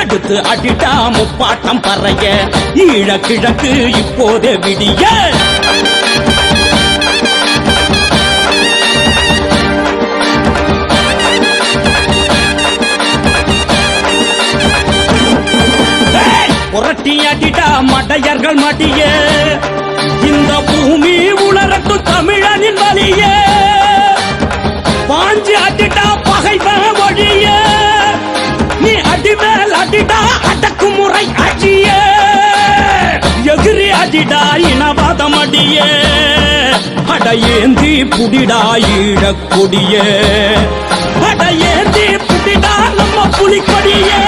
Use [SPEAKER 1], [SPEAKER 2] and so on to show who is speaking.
[SPEAKER 1] எடுத்து அடிடா முப்பாட்டம் பறைய ஈழ கிழக்கு இப்போதே விடிய புரட்டி அடிடா மடையர்கள் மடிய இந்த பூமி உலரட்டு தமிழனின் வழிய பாஞ்சி அடிடா பகைவன் வழிய நீ அடிமேல் அடிடா அடக்குமுறை அடிய எகிரி அடிடா இனவாதம் அடிய அடையேந்தி புடிடா ஈழக் கொடிய அடையேந்தி புடிடா நம்ம புலிக்கொடியே